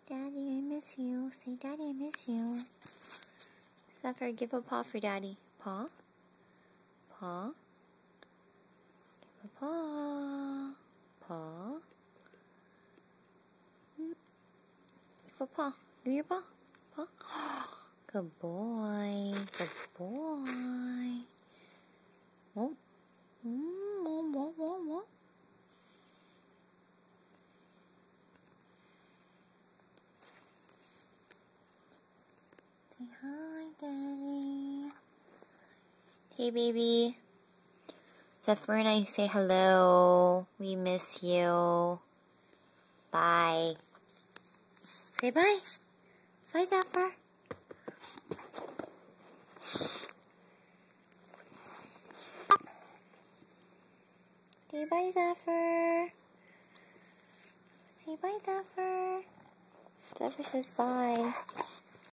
Daddy, I miss you. Say, Daddy, I miss you. Zephyr, give a paw for Daddy. Paw? Paw? Give a paw. Paw? Give a paw. Give your paw. Paw? Good boy. Good boy. Oh. Whoa. Say hi, Daddy. Hey, baby. Zephyr and I say hello. We miss you. Bye. Say bye. Bye, Zephyr. Say bye, Zephyr. Say bye, Zephyr. Zephyr says bye.